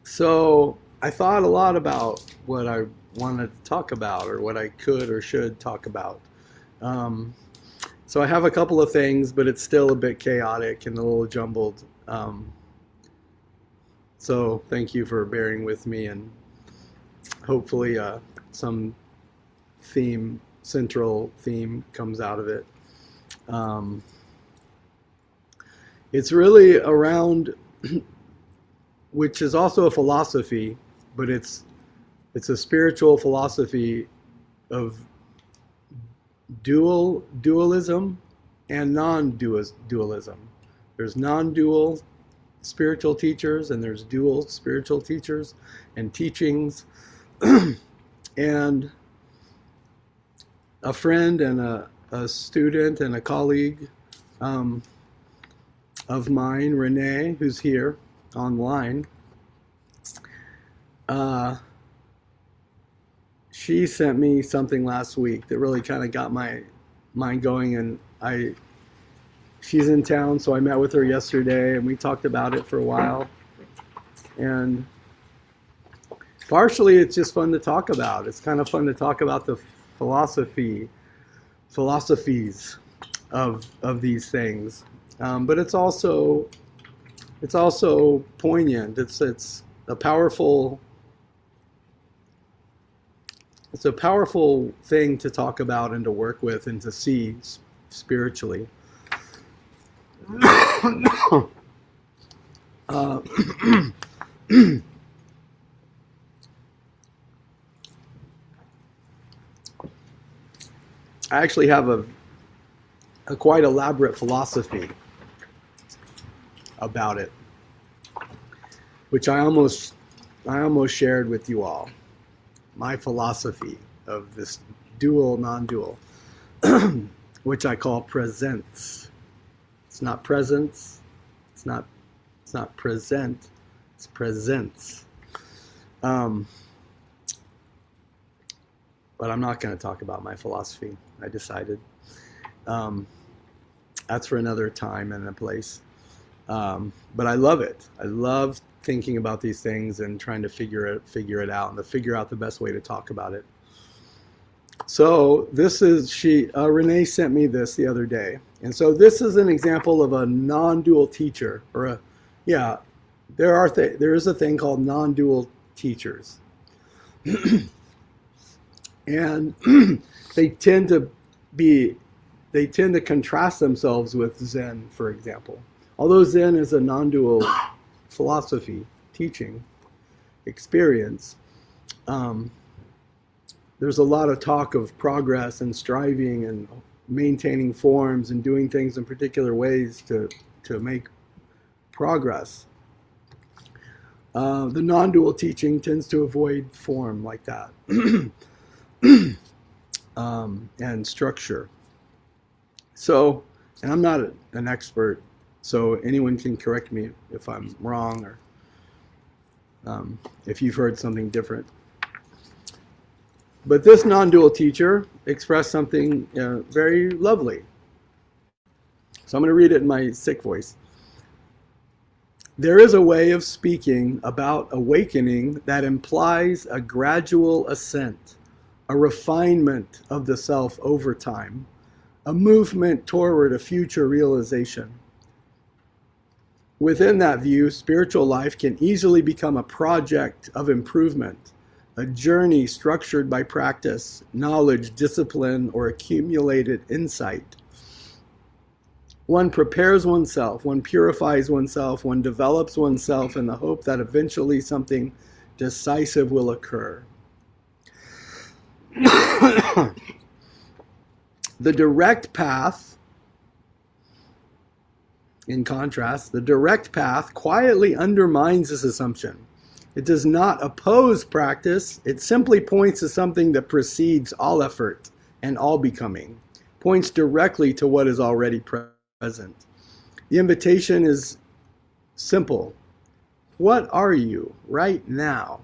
So I thought a lot about what I wanted to talk about or what I could or should talk about. Um, so I have a couple of things, but it's still a bit chaotic and a little jumbled. So thank you for bearing with me, and hopefully some central theme comes out of it. Um, it's really around, which is also a philosophy, but it's a spiritual philosophy of dualism and non-dualism. There's non-dual spiritual teachers and there's dual spiritual teachers and teachings. And a friend and a student and a colleague um, of mine, Renee, who's here online, uh, she sent me something last week that really kind of got my mind going, and I she's in town, so I met with her yesterday and we talked about it for a while. And partially it's just fun to talk about. It's kind of fun to talk about the philosophies of these things. But it's also poignant. It's a powerful it's a powerful thing to talk about and to work with and to see spiritually. uh, I actually have a quite elaborate philosophy about it, which I almost shared with you all. My philosophy of this dual, non-dual, which I call presence. It's not presence. It's not present. It's presence. But I'm not going to talk about my philosophy. I decided. That's for another time and a place. But I love it. I love thinking about these things and trying to figure it out and to figure out the best way to talk about it. So this is Renee sent me this the other day, and so this is an example of a non-dual teacher, or there is a thing called non-dual teachers, and they tend to contrast themselves with Zen, for example. Although Zen is a non-dual philosophy, teaching, experience, there's a lot of talk of progress and striving and maintaining forms and doing things in particular ways to make progress. The non-dual teaching tends to avoid form like that and structure. So, and I'm not an expert, so anyone can correct me if I'm wrong or if you've heard something different. But this non-dual teacher expressed something very lovely. So I'm going to read it in my sick voice. There is a way of speaking about awakening that implies a gradual ascent, a refinement of the self over time, a movement toward a future realization. Within that view, spiritual life can easily become a project of improvement, a journey structured by practice, knowledge, discipline, or accumulated insight. One prepares oneself, one purifies oneself, one develops oneself in the hope that eventually something decisive will occur. The direct path, in contrast, the direct path quietly undermines this assumption. It does not oppose practice. It simply points to something that precedes all effort and all becoming, points directly to what is already present. The invitation is simple. What are you right now?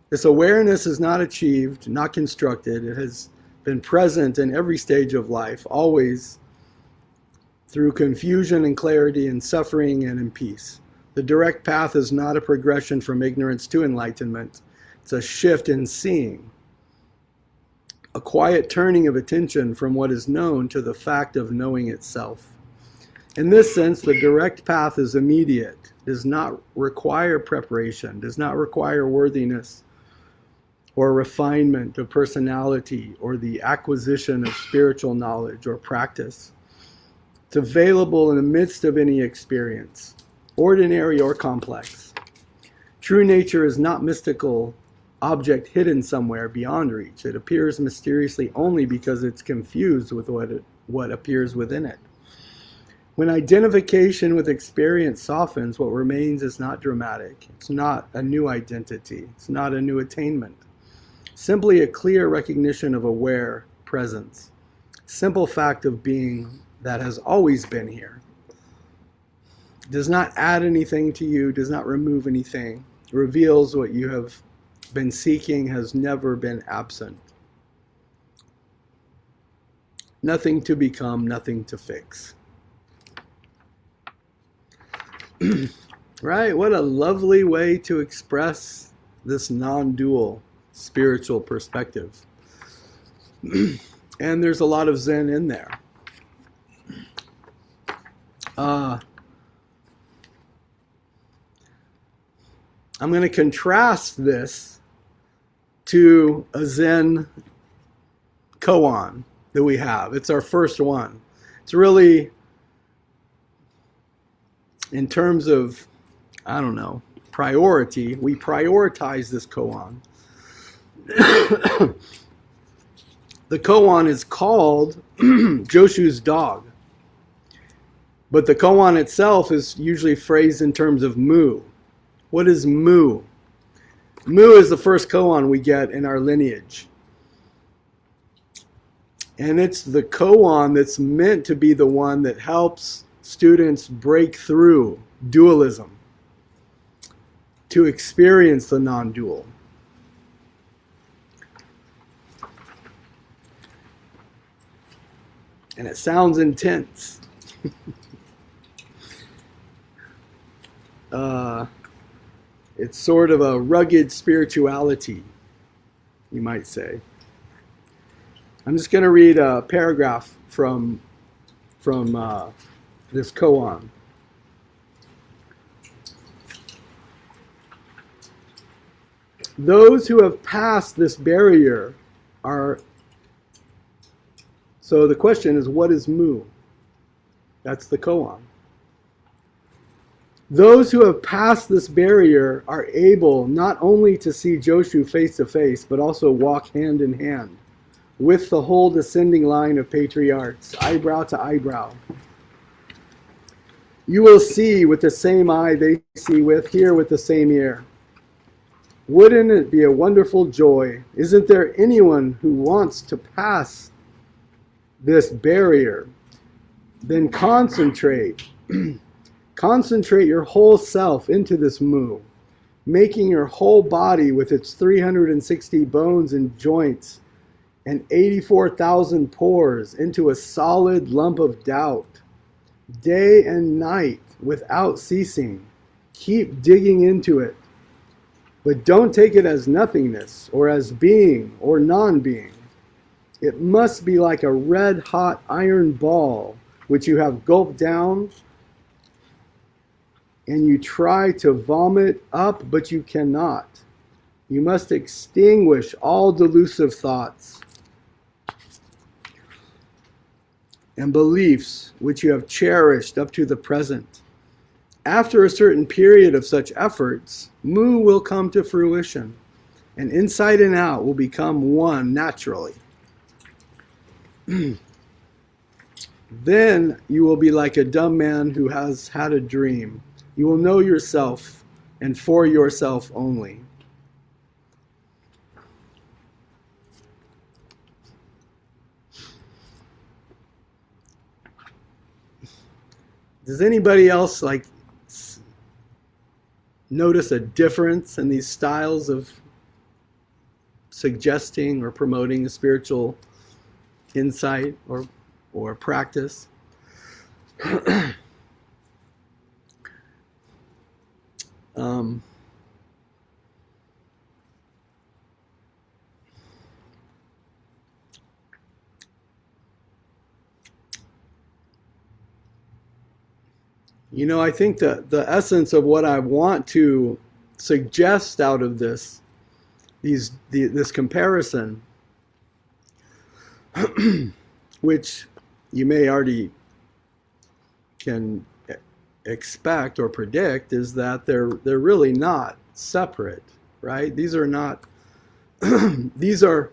This awareness is not achieved, not constructed. It has been present in every stage of life, always through confusion and clarity and suffering and in peace. The direct path is not a progression from ignorance to enlightenment. It's a shift in seeing, a quiet turning of attention from what is known to the fact of knowing itself. In this sense, the direct path is immediate, does not require preparation, does not require worthiness or refinement of personality or the acquisition of spiritual knowledge or practice. It's available in the midst of any experience, ordinary or complex. True nature is not mystical object hidden somewhere beyond reach. It appears mysteriously only because it's confused with what appears within it. When identification with experience softens, what remains is not dramatic. It's not a new identity. It's not a new attainment. Simply a clear recognition of aware presence. Simple fact of being that has always been here. Does not add anything to you, does not remove anything. Reveals what you have been seeking, has never been absent. Nothing to become, nothing to fix. Right? What a lovely way to express this non-dual spiritual perspective. And there's a lot of Zen in there. I'm going to contrast this to a Zen koan that we have. It's our first one. It's really, in terms of, I don't know, priority, we prioritize this koan. The koan is called Joshu's dog. But the koan itself is usually phrased in terms of mu. What is mu? Mu is the first koan we get in our lineage. And it's the koan that's meant to be the one that helps students break through dualism, to experience the non-dual. And it sounds intense. It's sort of a rugged spirituality, you might say. I'm just going to read a paragraph from this koan. Those who have passed this barrier are... So the question is, what is mu? That's the koan. Those who have passed this barrier are able not only to see Joshu face to face, but also walk hand in hand with the whole descending line of patriarchs, eyebrow to eyebrow. You will see with the same eye they see with, hear with the same ear. Wouldn't it be a wonderful joy? Isn't there anyone who wants to pass this barrier? Then concentrate. Concentrate your whole self into this mu, making your whole body with its 360 bones and joints and 84,000 pores into a solid lump of doubt. Day and night without ceasing. Keep digging into it. But don't take it as nothingness or as being or non-being. It must be like a red-hot iron ball which you have gulped down and you try to vomit up, but you cannot. You must extinguish all delusive thoughts and beliefs which you have cherished up to the present. After a certain period of such efforts, mu will come to fruition, and inside and out will become one naturally. Then you will be like a dumb man who has had a dream. You will know yourself, and for yourself only. Does anybody else notice a difference in these styles of suggesting or promoting a spiritual insight or practice? I think that the essence of what I want to suggest out of this comparison, which you may already can expect or predict, is that they're really not separate, right? These are not these are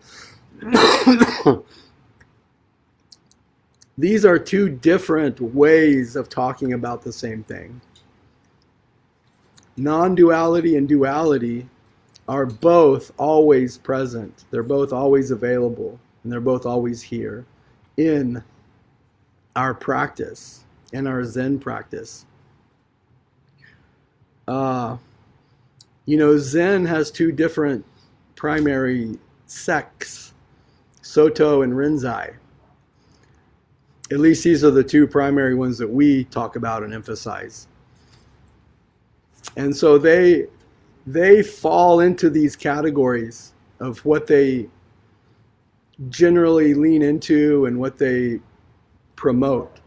these are two different ways of talking about the same thing. Non-duality and duality are both always present. They're both always available, and they're both always here in our practice, in our Zen practice. Zen has two different primary sects, Soto and Rinzai. At least these are the two primary ones that we talk about and emphasize. And so they fall into these categories of what they generally lean into and what they promote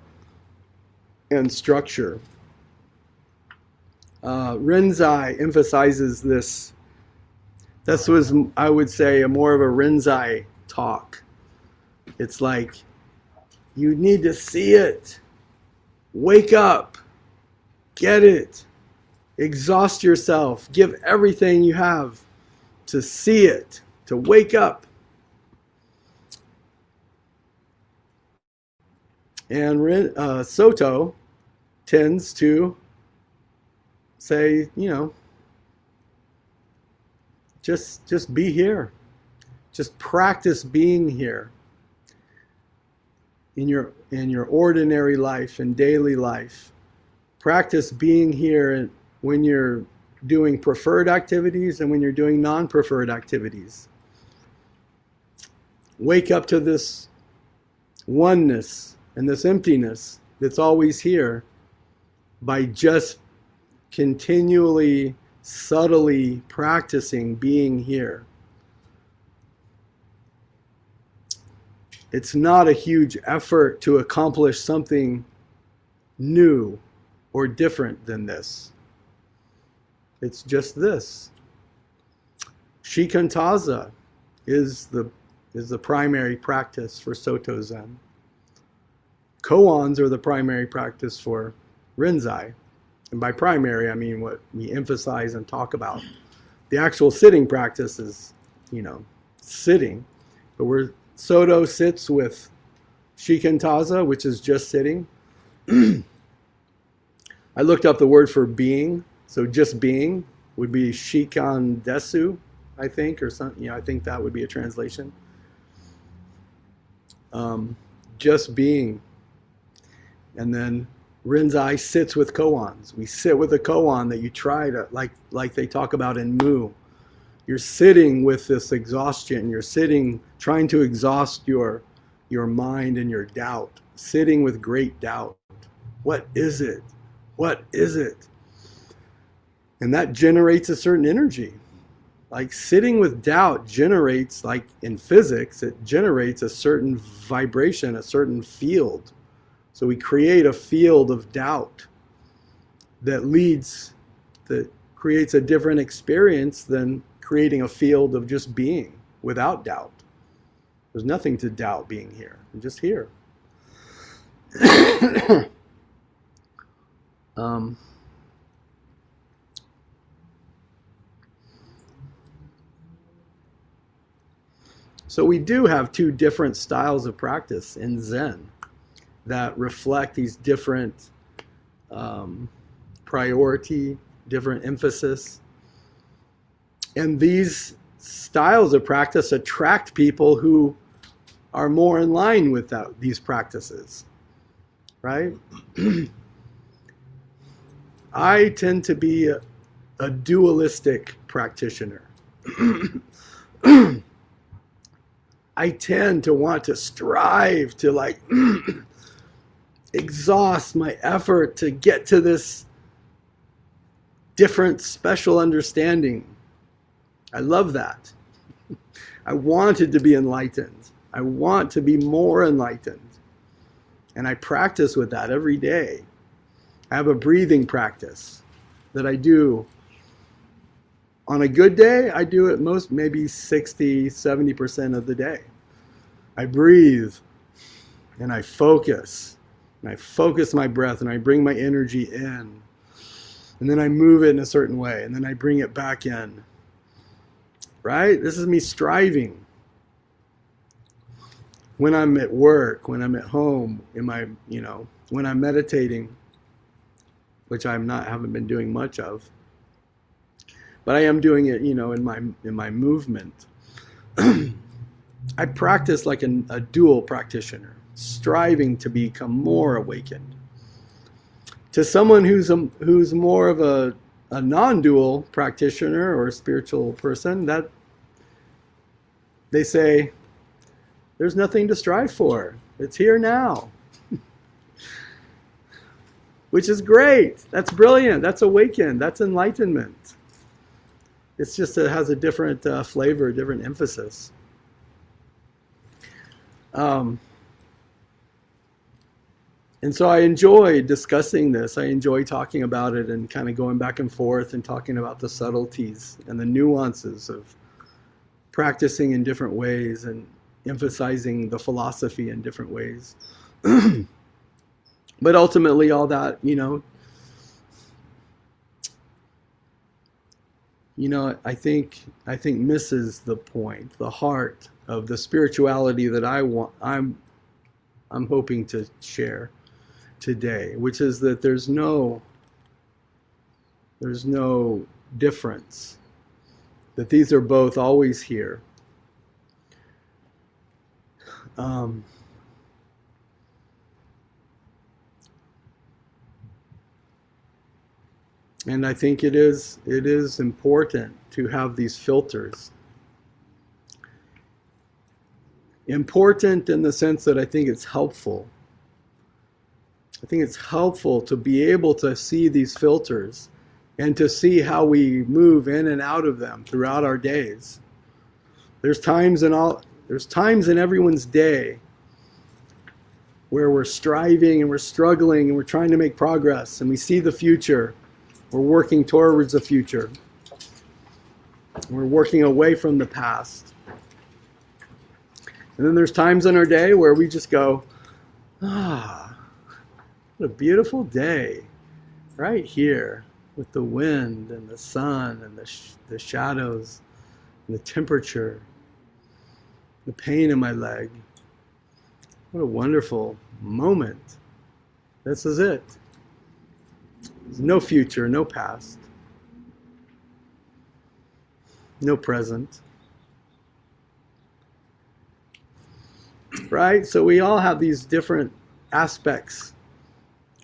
and structure. Rinzai emphasizes this. This was, I would say, more of a Rinzai talk. It's like, you need to see it. Wake up. Get it. Exhaust yourself. Give everything you have to see it, to wake up. And Soto tends to say, just be here. Just practice being here in your ordinary life and daily life. Practice being here when you're doing preferred activities and when you're doing non-preferred activities. Wake up to this oneness and this emptiness that's always here by just continually, subtly practicing being here. It's not a huge effort to accomplish something new or different than this. It's just this. Shikantaza is the primary practice for Soto Zen. Koans are the primary practice for Rinzai. And by primary, I mean what we emphasize and talk about. The actual sitting practice is, sitting. But where Soto sits with Shikantaza, which is just sitting. I looked up the word for being. So just being would be Shikan Desu, I think, or something. I think that would be a translation. Just being. And then Rinzai sits with koans. We sit with a koan that you try to, like they talk about in Mu. You're sitting with this exhaustion. You're sitting, trying to exhaust your mind and your doubt. Sitting with great doubt. What is it? What is it? And that generates a certain energy. Like sitting with doubt generates, like in physics, it generates a certain vibration, a certain field. So we create a field of doubt that creates a different experience than creating a field of just being without doubt. There's nothing to doubt being here. I'm just here. So we do have two different styles of practice in Zen that reflect these different priority, different emphasis. And these styles of practice attract people who are more in line with these practices, right? I tend to be a dualistic practitioner. I tend to want to strive to exhaust my effort to get to this different special understanding. I love that. I wanted to be enlightened. I want to be more enlightened. And I practice with that every day. I have a breathing practice that I do. On a good day, I do it maybe 60, 70% of the day. I breathe and I focus. And I focus my breath and I bring my energy in. And then I move it in a certain way. And then I bring it back in. Right? This is me striving. When I'm at work, when I'm at home, when I'm meditating, which haven't been doing much of. But I am doing it, in my movement. I practice like a dual practitioner, striving to become more awakened. To someone who's more of a non-dual practitioner or a spiritual person, that they say, there's nothing to strive for. It's here now. Which is great. That's brilliant. That's awakened. That's enlightenment. It's just it has a different flavor, different emphasis. And so I enjoy discussing this. I enjoy talking about it and kind of going back and forth and talking about the subtleties and the nuances of practicing in different ways and emphasizing the philosophy in different ways. But ultimately all that, I think misses the point, the heart of the spirituality that I'm hoping to share today, which is that there's no difference, that these are both always here. And I think it is important to have these filters. Important in the sense that I think it's helpful. I think it's helpful to be able to see these filters and to see how we move in and out of them throughout our days. There's times in everyone's day where we're striving and we're struggling and we're trying to make progress and we see the future. We're working towards the future. We're working away from the past. And then there's times in our day where we just go, what a beautiful day, right here, with the wind and the sun and the shadows and the temperature, the pain in my leg. What a wonderful moment. This is it. There's no future, no past, no present. Right? So we all have these different aspects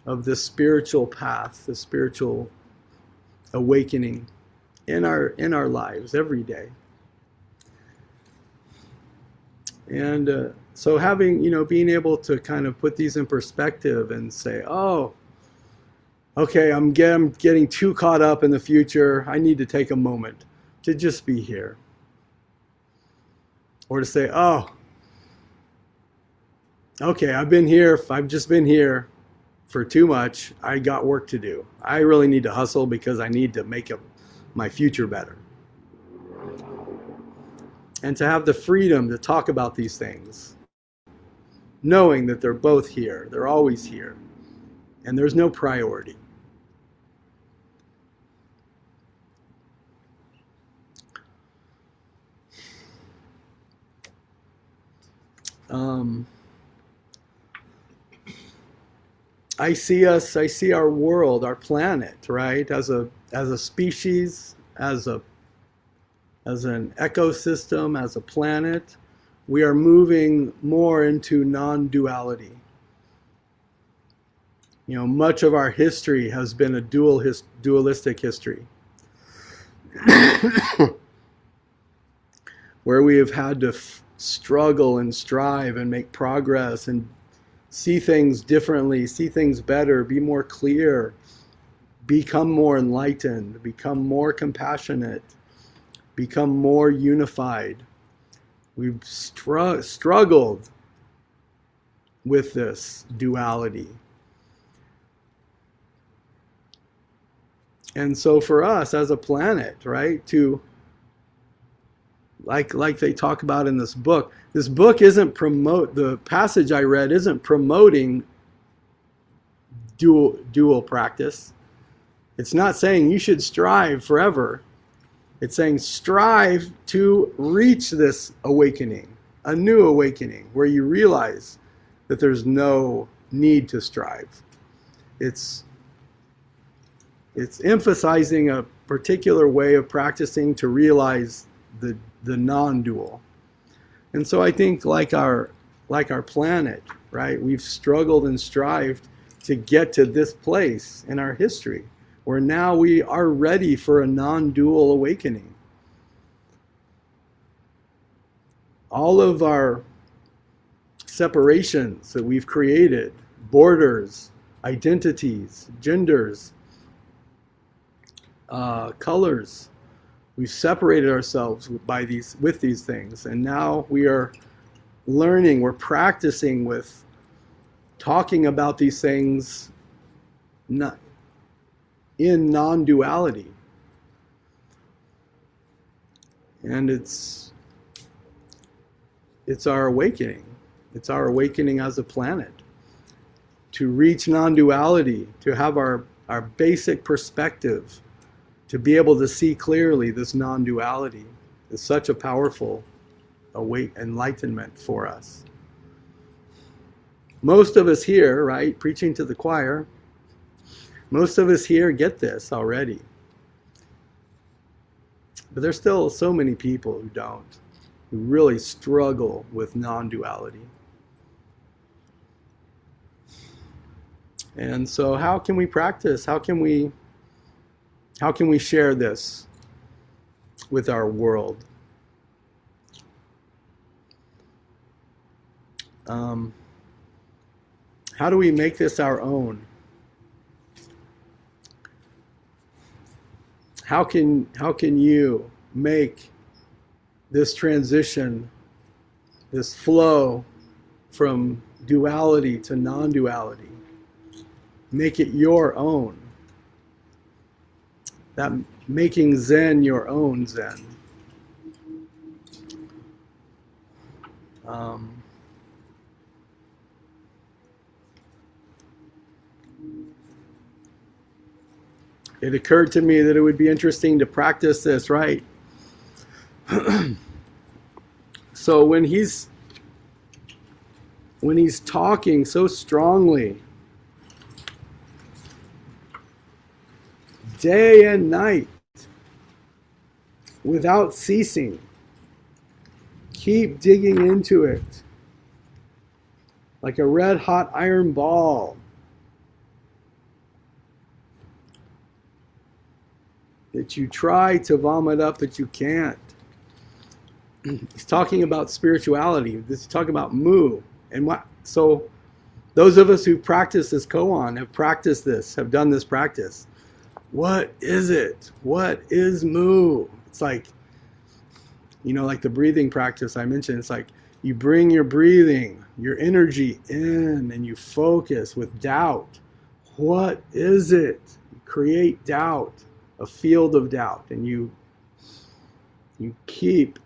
of the spiritual path, the spiritual awakening in our lives every day. And so having, being able to kind of put these in perspective and say, oh, okay, I'm getting too caught up in the future. I need to take a moment to just be here. Or to say, oh, okay, I've just been here for too much. I got work to do. I really need to hustle because I need to make my future better. And to have the freedom to talk about these things, knowing that they're both here, they're always here, and there's no priority. I see our world, our planet, right, as a species, as an ecosystem, as a planet. We are moving more into non-duality. Much of our history has been a dualistic history, where we have had to struggle and strive and make progress and see things differently, see things better, be more clear, become more enlightened, become more compassionate, become more unified. We've struggled with this duality. And so for us as a planet, right, to like they talk about in this book isn't promote the passage I read isn't promoting dual practice. It's not saying you should strive forever. It's saying strive to reach this awakening, a new awakening, where you realize that there's no need to strive. It's emphasizing a particular way of practicing to realize the non-dual. And so I think like our planet, right? We've struggled and strived to get to this place in our history where now we are ready for a non-dual awakening. All of our separations that we've created, borders, identities, genders, colors, we've separated ourselves with these things, and now we are learning, we're practicing with talking about these things not in non-duality. And it's our awakening. It's our awakening as a planet to reach non-duality, to have our basic perspective, to be able to see clearly this non-duality is such a powerful enlightenment for us. Most of us here, right, preaching to the choir, most of us here get this already. But there's still so many people who don't, who really struggle with non-duality. And so how can we practice? How can we share this with our world? How do we make this our own? How can you make this transition, this flow from duality to non-duality, make it your own? That making Zen your own Zen. It occurred to me that it would be interesting to practice this, right? So when he's talking so strongly, day and night, without ceasing, keep digging into it like a red hot iron ball. That you try to vomit up, but you can't. He's talking about spirituality. He's talking about mu. And what? So those of us who practice this koan have practiced this, have done this practice. What is it? What is mu? It's like, like the breathing practice I mentioned. It's like you bring your breathing, your energy in, and you focus with doubt. What is it? You create doubt. A field of doubt, and you keep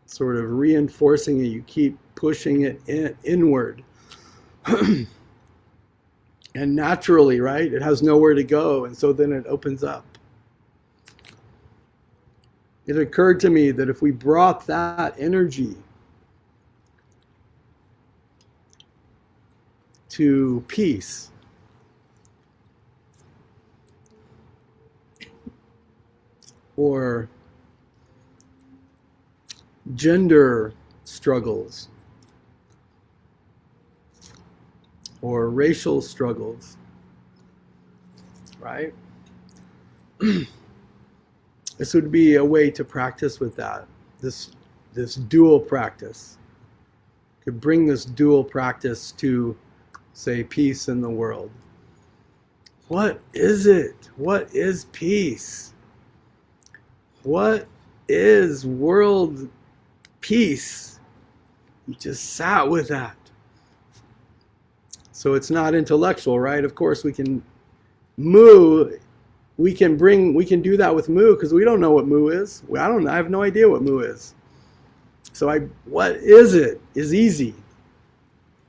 sort of reinforcing it, you keep pushing it inward. And naturally, right, it has nowhere to go, and so then it opens up. It occurred to me that if we brought that energy to peace, or gender struggles, or racial struggles, right? This would be a way to practice with that. This dual practice could bring this dual practice to, say, peace in the world. What is it? What is peace? What is world peace? You just sat with that. So it's not intellectual, right? Of course, we can Mu, we can do that with mu because we don't know what mu is. I have no idea what mu is. So what is it is easy.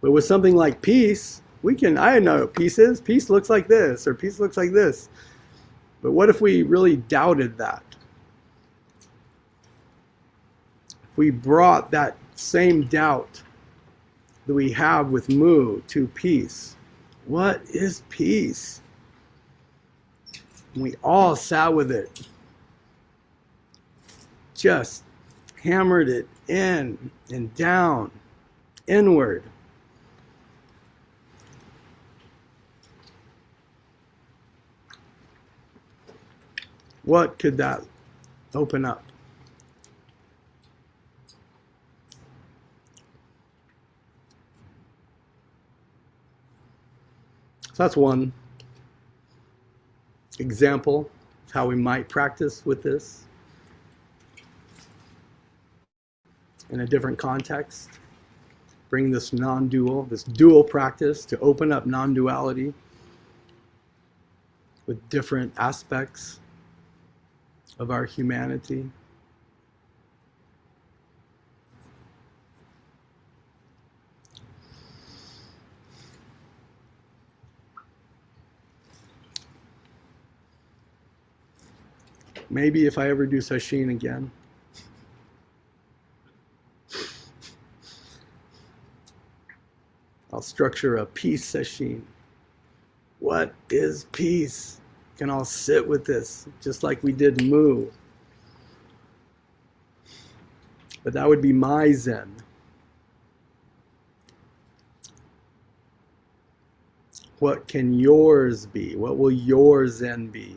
But with something like peace, I know what peace is. Peace looks like this, or peace looks like this. But what if we really doubted that? If we brought that same doubt that we have with mu to peace, what is peace? And we all sat with it, just hammered it in and down, inward. What could that open up? So that's one example of how we might practice with this in a different context. Bring this this dual practice to open up non-duality with different aspects of our humanity. Maybe if I ever do sesshin again, I'll structure a peace sesshin. What is peace? Can all sit with this, just like we did mu. But that would be my Zen. What can yours be? What will your Zen be?